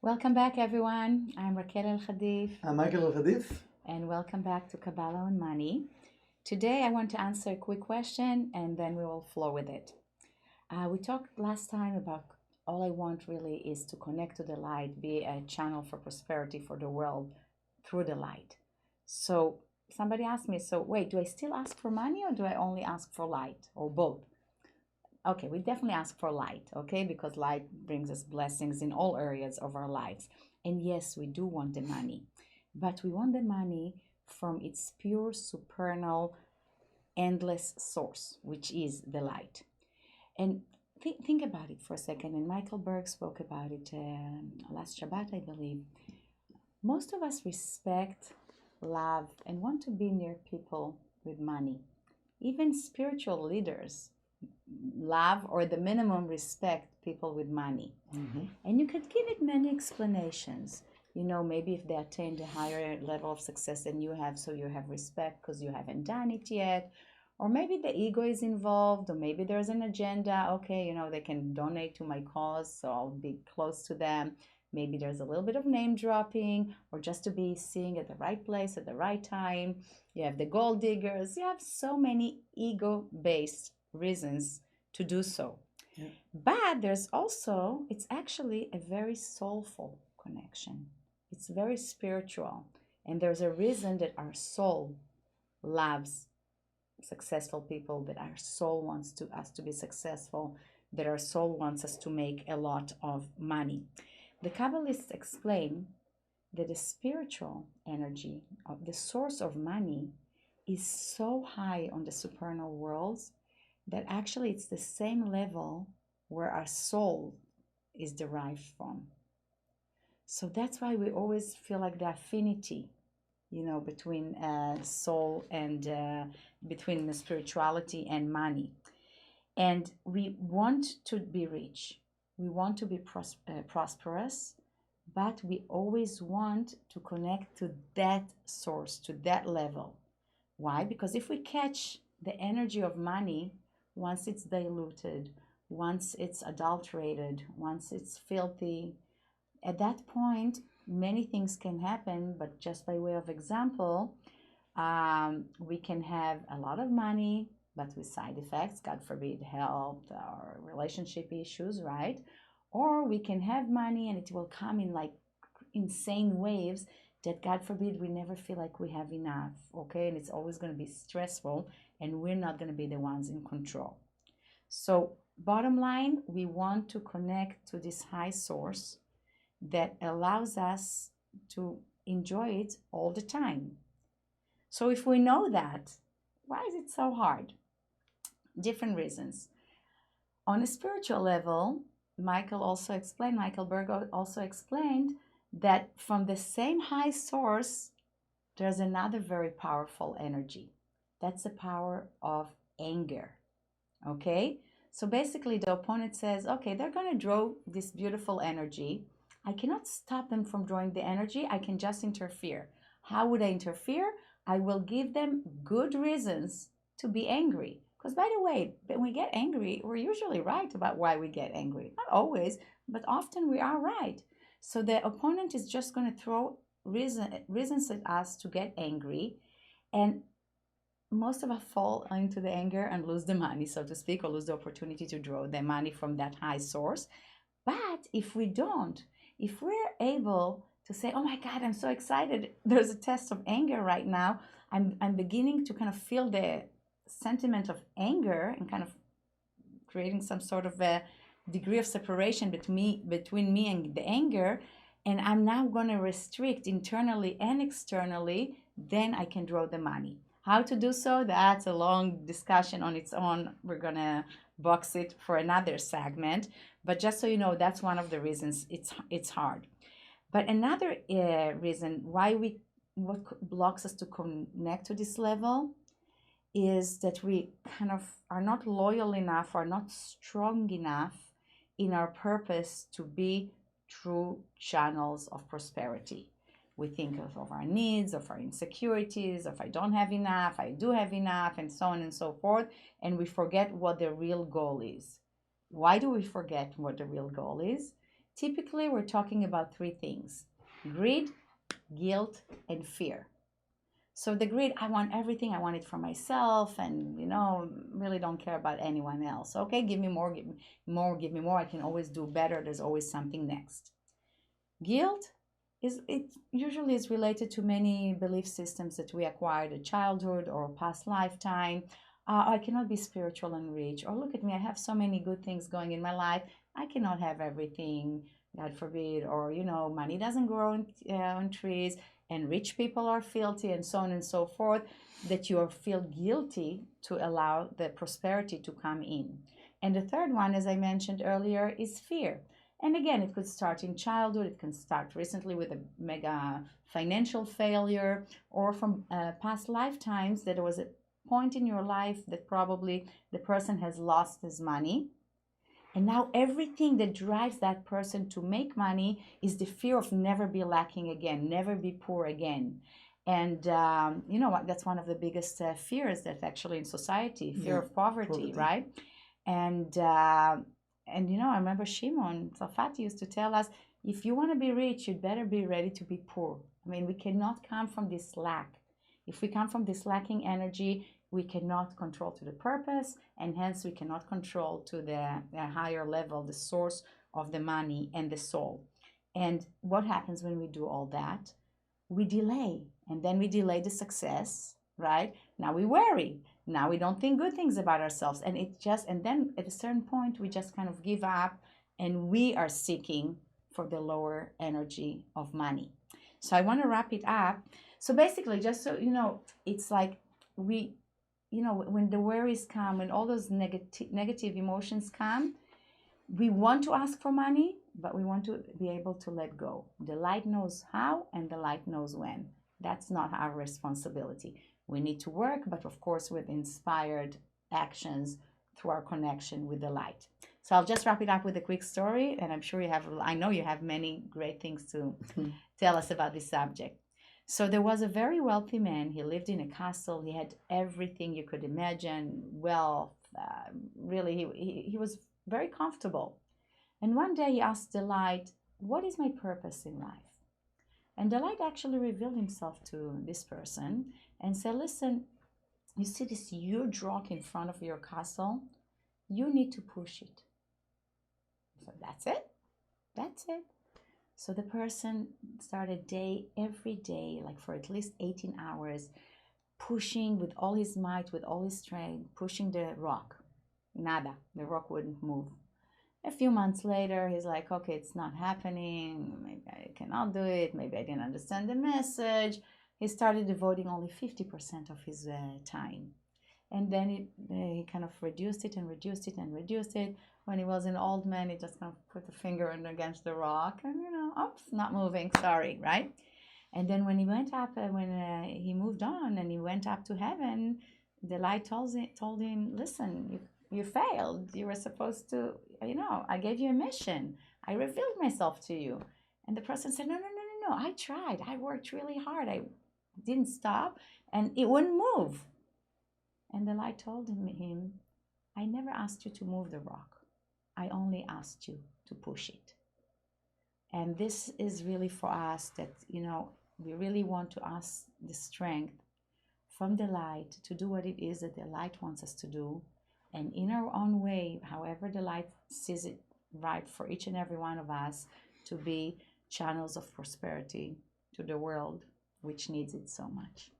Welcome back, everyone. I'm Raquel El Khadif, I'm Michael Al-Hadith. and welcome back to Kabbalah and Money. Today, I want to answer a quick question and then we will flow with it. We talked last time about all I want really is to connect to the light, be a channel for prosperity for the world through the light. So, somebody asked me, so wait, do I still ask for money or do I only ask for light or both? Okay, we definitely ask for light, okay, because light brings us blessings in all areas of our lives. And yes, we do want the money, but we want the money from its pure, supernal, endless source, which is the light. And think about it for a second. And Michael Berg spoke about it last Shabbat, I believe. Most of us respect, love, and want to be near people with money. Even spiritual leaders love or the minimum respect people with money. And you could give it many explanations. Maybe if they attained a higher level of success than you have, so you have respect because you haven't done it yet. Or maybe the ego is involved, or maybe there's an agenda. Okay, they can donate to my cause, so I'll be close to them. Maybe there's a little bit of name dropping, or just to be seen at the right place at the right time. You have the gold diggers. You have so many ego-based reasons to do so. Yeah. But it's actually a very soulful connection. It's very spiritual. And there's a reason that our soul loves successful people, that our soul wants us to be successful, that our soul wants us to make a lot of money. The Kabbalists explain that the spiritual energy of the source of money is so high on the supernal worlds that actually it's the same level where our soul is derived from. So that's why we always feel like the affinity, between soul and between the spirituality and money. And we want to be rich. We want to be prosperous, but we always want to connect to that source, to that level. Why? Because if we catch the energy of money, once it's diluted, once it's adulterated, once it's filthy, at that point, many things can happen. But just by way of example, we can have a lot of money, but with side effects, God forbid, health or relationship issues, right? Or we can have money and it will come in like insane waves that, God forbid, we never feel like we have enough, okay? And it's always going to be stressful and we're not going to be the ones in control. So bottom line, we want to connect to this high source that allows us to enjoy it all the time. So if we know that, why is it so hard? Different reasons. On a spiritual level, Michael Berg also explained that from the same high source, there's another very powerful energy. That's the power of anger. Okay? So basically, the opponent says, okay, they're going to draw this beautiful energy. I cannot stop them from drawing the energy. I can just interfere. How would I interfere? I will give them good reasons to be angry. Because by the way, when we get angry, we're usually right about why we get angry. Not always, but often we are right. So the opponent is just going to throw reasons at us to get angry. And most of us fall into the anger and lose the money, so to speak, or lose the opportunity to draw the money from that high source. But if we don't, if we're able to say, oh my God, I'm so excited, there's a test of anger right now, I'm beginning to kind of feel the sentiment of anger and kind of creating some sort of a degree of separation between me and the anger, and I'm now going to restrict internally and externally, then I can draw the money. How to do so? That's a long discussion on its own. We're going to box it for another segment. But just so you know, that's one of the reasons it's hard. But another reason what blocks us to connect to this level is that we kind of are not loyal enough or not strong enough in our purpose to be true channels of prosperity. We think of our needs, of our insecurities, if I don't have enough, I do have enough, and so on and so forth, and we forget what the real goal is. Why do we forget what the real goal is? Typically, we're talking about three things: greed, guilt, and fear. So the greed, I want everything, I want it for myself, and really don't care about anyone else. Okay, give me more, give me more, give me more. I can always do better. There's always something next. Guilt it usually is related to many belief systems that we acquired in childhood or past lifetime. I cannot be spiritual and rich. Or look at me, I have so many good things going in my life. I cannot have everything, God forbid. Or money doesn't grow on trees, and rich people are filthy, and so on and so forth. That you feel guilty to allow the prosperity to come in. And the third one, as I mentioned earlier, is fear. And again, it could start in childhood, it can start recently with a mega financial failure, or from past lifetimes that there was a point in your life that probably the person has lost his money. And now everything that drives that person to make money is the fear of never be lacking again, never be poor again. And you know what? That's one of the biggest fears that actually in society, fear of poverty, right? And I remember Shimon Tzafati used to tell us, if you want to be rich, you'd better be ready to be poor. I mean, we cannot come from this lack. If we come from this lacking energy, we cannot control to the purpose, and hence we cannot control to the higher level, the source of the money and the soul. And what happens when we do all that? We delay, and then we delay the success, right? Now we worry. Now we don't think good things about ourselves. And then at a certain point, we just kind of give up, and we are seeking for the lower energy of money. So I want to wrap it up. So basically, just so you know, it's like when the worries come, when all those negative emotions come, we want to ask for money, but we want to be able to let go. The light knows how, and the light knows when. That's not our responsibility. We need to work, but of course with inspired actions through our connection with the light. So I'll just wrap it up with a quick story, and I know you have many great things to tell us about this subject. So there was a very wealthy man. He lived in a castle. He had everything you could imagine, wealth. Really, he was very comfortable. And one day he asked the light, what is my purpose in life? And the light actually revealed himself to this person and said, listen, you see this huge rock in front of your castle? You need to push it. So that's it. That's it. So the person started every day, like for at least 18 hours, pushing with all his might, with all his strength, pushing the rock. Nada. The rock wouldn't move. A few months later, he's like, okay, it's not happening. Maybe I cannot do it. Maybe I didn't understand the message. He started devoting only 50% of his time. And then he kind of reduced it and reduced it and reduced it. When he was an old man, he just kind of put the finger against the rock and, oops, not moving, sorry, right? And then when he went up, he moved on and he went up to heaven, the light told him, listen, you failed. You were supposed to, I gave you a mission. I revealed myself to you. And the person said, no, I tried. I worked really hard. I didn't stop and it wouldn't move. And the light told him, I never asked you to move the rock. I only asked you to push it. And this is really for us that, we really want to ask the strength from the light to do what it is that the light wants us to do. And in our own way, however the light sees it right for each and every one of us, to be channels of prosperity to the world, which needs it so much.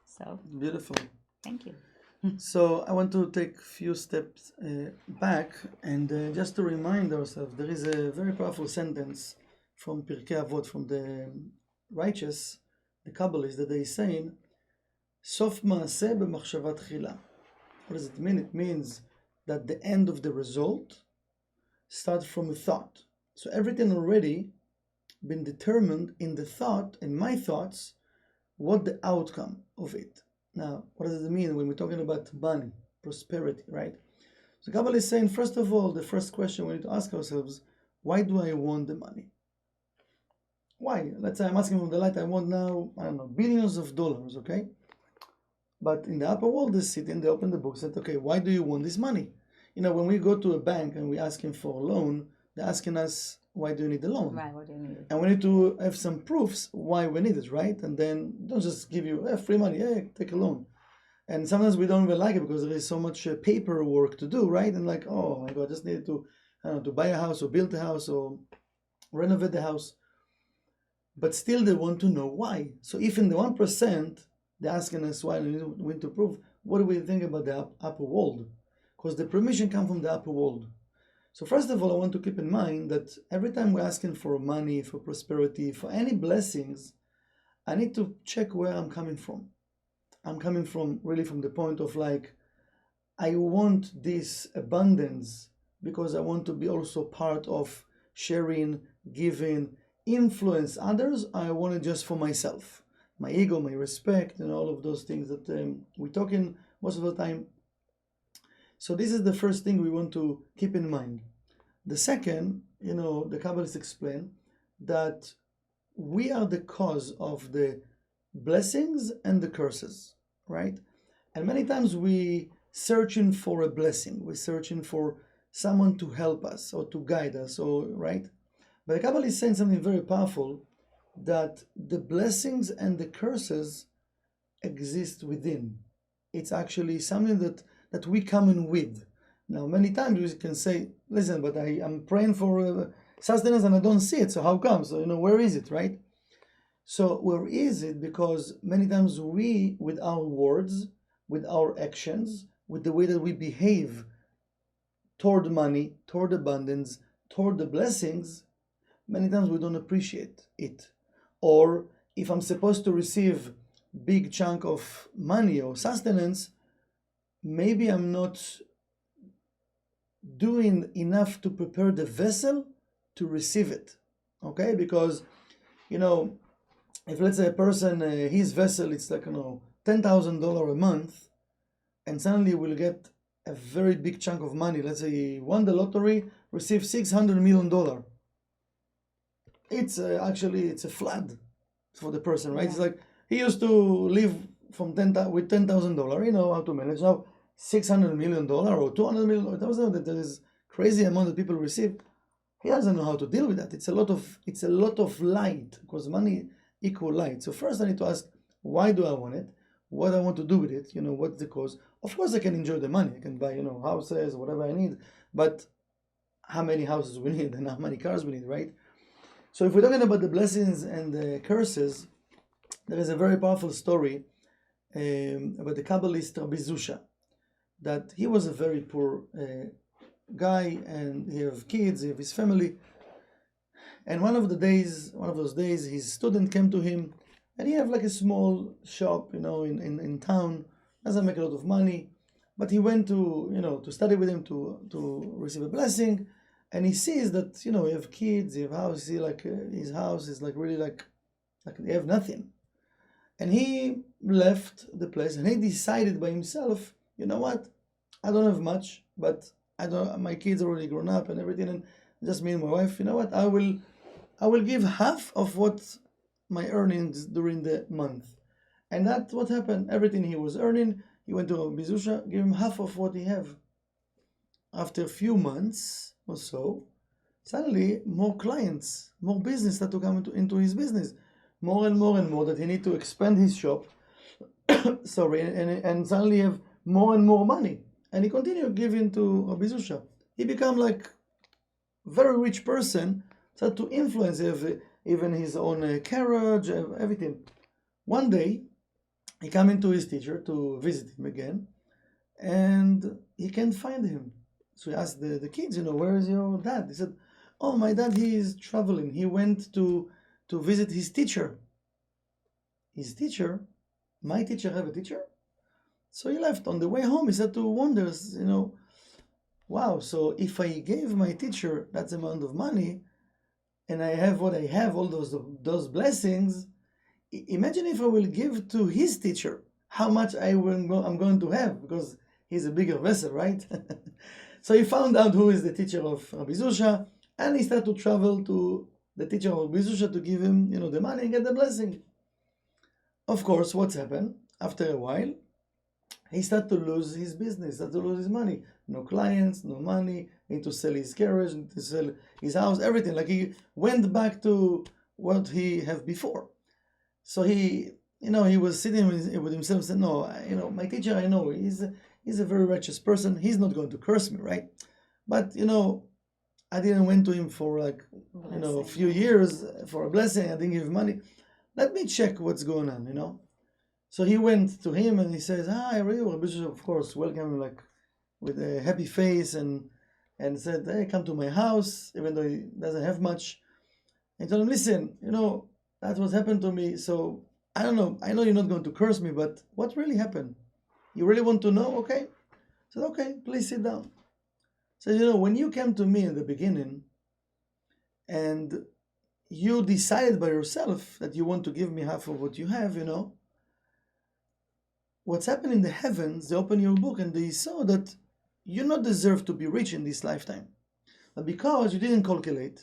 So beautiful. Thank you. So I want to take a few steps back and just to remind ourselves, there is a very powerful sentence from Pirkei Avot, from the righteous, the Kabbalists, that they saying, Sof ma'aseh b'machshava tchila. What does it mean? It means that the end of the result starts from a thought. So everything already been determined in the thought, in my thoughts, what the outcome of it. Now, what does it mean when we're talking about money, prosperity, right? So Kabbalah is saying, first of all, the first question we need to ask ourselves, why do I want the money? Why? Let's say I'm asking from the light, I want now, billions of dollars, okay? But in the upper world, they sit and they open the book and say, okay, why do you want this money? When we go to a bank and we ask him for a loan, they're asking us why do you need the loan? Right, what do you need? And we need to have some proofs why we need it, right? And then don't just give you free money, hey, take a loan. And sometimes we don't even like it because there is so much paperwork to do, right? And like, oh my God, I just needed to, I don't know, to buy a house or build a house or renovate the house. But still they want to know why. So if in the 1%, they're asking us why we need to prove, what do we think about the upper world? Because the permission comes from the upper world. So first of all, I want to keep in mind that every time we're asking for money, for prosperity, for any blessings, I need to check where I'm coming from. I'm coming from really from the point of like, I want this abundance because I want to be also part of sharing, giving, influence others. I want it just for myself, my ego, my respect, and all of those things that we're talking most of the time. So this is the first thing we want to keep in mind. The second, the Kabbalists explain that we are the cause of the blessings and the curses, right? And many times we searching for a blessing, we're searching for someone to help us or to guide us, or right? But the Kabbalah is saying something very powerful, that the blessings and the curses exist within. It's actually something that we come in with. Now, many times we can say, listen, but I'm praying for sustenance and I don't see it, so how come? So, where is it, right? So where is it? Because many times we, with our words, with our actions, with the way that we behave toward money, toward abundance, toward the blessings, many times we don't appreciate it. Or if I'm supposed to receive big chunk of money or sustenance, maybe I'm not doing enough to prepare the vessel to receive it. Okay? Because, if let's say a person, his vessel, it's like, $10,000 a month, and suddenly will get a very big chunk of money. Let's say he won the lottery, received $600 million. It's actually, it's a flood for the person, right? Yeah. It's like he used to live with $10,000, how to manage. Now $600 million or $200 million, that there is crazy amount that people receive. He doesn't know how to deal with that. It's a lot of light, because money equal light. So first I need to ask, why do I want it? What I want to do with it? What's the cause? Of course I can enjoy the money. I can buy, houses, whatever I need. But how many houses we need and how many cars we need, right? So if we're talking about the blessings and the curses, there is a very powerful story about the Kabbalist Rabbi Zusha, that he was a very poor guy, and he have kids, he have his family. And one of those days, his student came to him, and he have like a small shop, in town. Doesn't make a lot of money, but he went to study with him to receive a blessing. And he sees that, you have kids, you have house. You see, like his house is like really like they have nothing. And he left the place, and he decided by himself, you know what? I don't have much, but my kids are already grown up and everything, and just me and my wife. You know what? I will give half of what my earnings during the month. And that's what happened. Everything he was earning, he went to Rabbi Zusha, gave him half of what he have. After a few months or so, suddenly more clients, more business started to come into his business. More and more that he need to expand his shop. Sorry, and suddenly have more and more money. And he continued giving to Rabbi Zusha. He became like very rich person, started to influence even his own carriage, everything. One day, he came into his teacher to visit him again, and he can't find him. So he asked the kids, where is your dad? He said, oh, my dad, he is traveling. He went to visit his teacher. His teacher? My teacher have a teacher? So he left. On the way home, he started to wonder, wow, so if I gave my teacher that amount of money, and I have what I have, all those blessings, imagine if I will give to his teacher, how much I'm going to have, because he's a bigger vessel, right? So he found out who is the teacher of Rabbi Zusha, and he started to travel to the teacher of Rabbi Zusha to give him, the money and get the blessing. Of course, what's happened? After a while, he started to lose his business, started to lose his money. No clients, no money. He need to sell his carriage, he need to sell his house, everything. Like he went back to what he have before. So he was sitting with himself and said, no, my teacher, I know, he's a very righteous person. He's not going to curse me, right? But, I didn't went to him for a few years for a blessing. I didn't give money. Let me check what's going on. So he went to him and he says, I really, Bishop, of course, welcome him with a happy face and said, hey, come to my house, even though he doesn't have much. And told him, listen, that's what happened to me. So I don't know. I know you're not going to curse me, but what really happened? You really want to know? Okay. I said, okay, please sit down. So, when you came to me in the beginning and you decided by yourself that you want to give me half of what you have, what's happened in the heavens, they opened your book and they saw that you not deserve to be rich in this lifetime. But because you didn't calculate,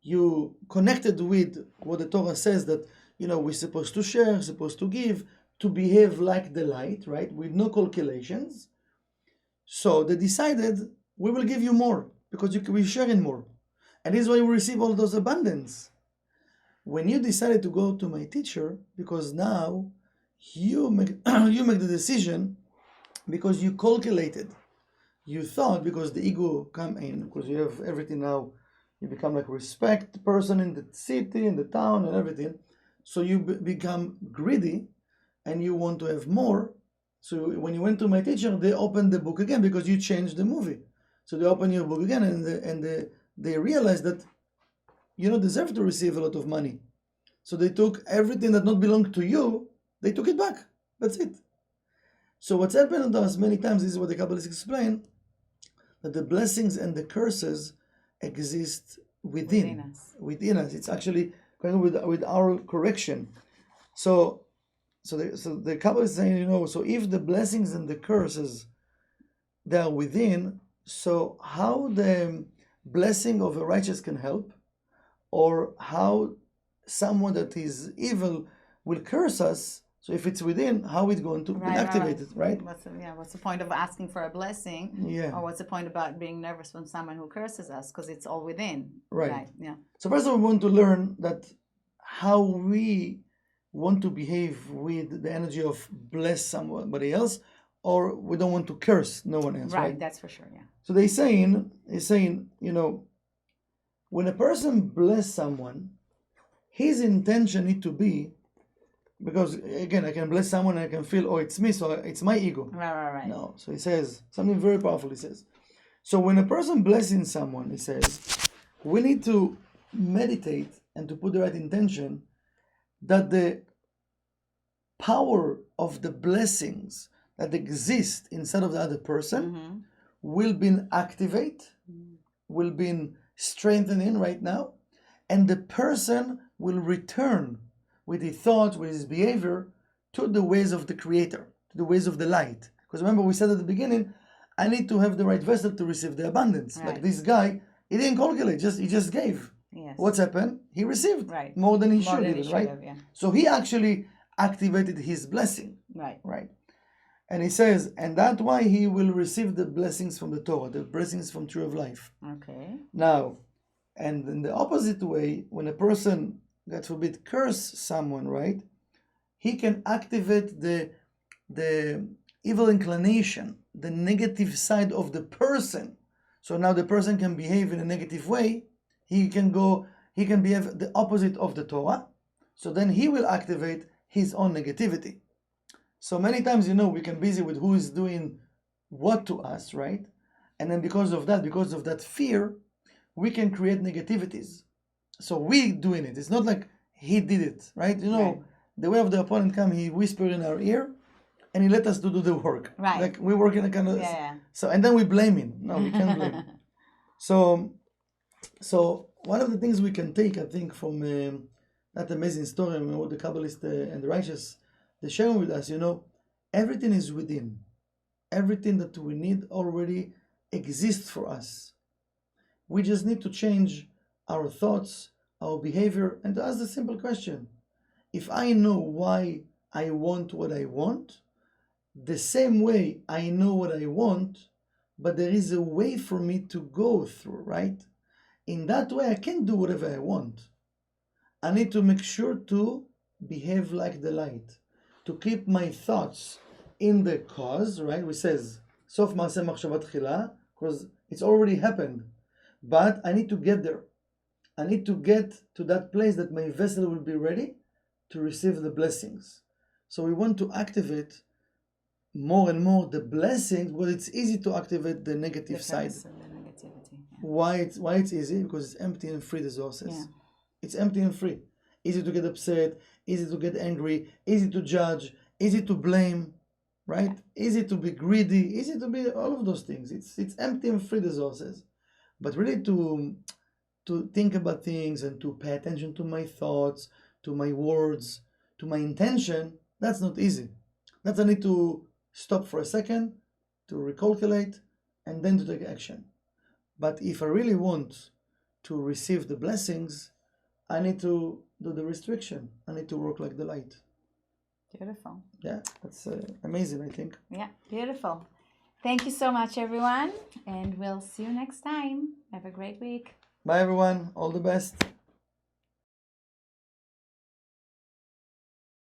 you connected with what the Torah says that, we're supposed to share, supposed to give, to behave like the light, right? With no calculations. So they decided, we will give you more because we're sharing more. And this is why we receive all those abundance. When you decided to go to my teacher, because now you make the decision because you calculated. You thought because the ego come in, because you have everything now, you become like respect person in the city, in the town and everything. So you become greedy and you want to have more. So when you went to my teacher, they opened the book again because you changed the movie. So they open your book again and they realize that you don't deserve to receive a lot of money. So they took everything that not belonged to you, they took it back. That's it. So what's happened to us many times, this is what the Kabbalists explain, that the blessings and the curses exist within us. It's actually going with our correction. So the Kabbalah is saying, so if the blessings and the curses, they are within, so how the blessing of a righteous can help, or how someone that is evil will curse us. So if it's within, how it's going to be activated, right? What's the point of asking for a blessing? Yeah. Or what's the point about being nervous when someone who curses us? Because it's all within. Right. Yeah. So first of all, we want to learn that how we want to behave with the energy of bless somebody else, or we don't want to curse no one else, right? That's for sure, yeah. So he's saying, when a person bless someone, his intention need to be, because again, I can bless someone and I can feel, oh, it's me, so it's my ego. Right. No, so he says something very powerful. He says, so when a person blessing someone, he says, we need to meditate and to put the right intention that the power of the blessings that exist inside of the other person will be activated, will be strengthening right now, and the person will return with his thoughts, with his behavior, to the ways of the Creator, to the ways of the light. Because remember, we said at the beginning, I need to have the right vessel to receive the abundance. Right. Like this guy, he didn't calculate, he just gave. Yes. What's happened? He received more than he should even, right? Yeah. So he actually activated his blessing. Right. And he says, and that's why he will receive the blessings from the Torah, the blessings from Tree of Life. Okay. Now, and in the opposite way, when a person, God forbid, curse someone, right? He can activate the evil inclination, the negative side of the person. So now the person can behave in a negative way. He can behave the opposite of the Torah. So then he will activate his own negativity. So many times, we can busy with who is doing what to us, right? And then because of that fear, we can create negativities. So we doing it. It's not like he did it, right? The way of the opponent come, he whispered in our ear, and he let us do the work. Right. Like we work in a kind of... Yeah. So, and then we blame him. No, we can't blame him. So one of the things we can take, I think, from that amazing story, what the Kabbalists and the righteous, they share with us, everything is within. Everything that we need already exists for us. We just need to change our thoughts, our behavior, and to ask the simple question. If I know why I want what I want, the same way I know what I want, but there is a way for me to go through, right? In that way, I can't do whatever I want. I need to make sure to behave like the light, to keep my thoughts in the cause, right? Which says, Sof Maaseh Machshava Tchila, because it's already happened. But I need to get there. I need to get to that place that my vessel will be ready to receive the blessings. So we want to activate more and more the blessings, because it's easy to activate the negative side. The negativity. Yeah. Why it's easy? Because it's empty and free resources. Yeah. It's empty and free. Easy to get upset, easy to get angry, easy to judge, easy to blame, right? Easy to be greedy, easy to be all of those things. It's empty and free resources. But really to think about things and to pay attention to my thoughts, to my words, to my intention, that's not easy. That's I need to stop for a second, to recalculate, and then to take action. But if I really want to receive the blessings, I need to do the restriction. I need to work like the light. Beautiful. Yeah, that's amazing, I think. Yeah, beautiful. Thank you so much, everyone, and we'll see you next time. Have a great week. Bye, everyone. All the best.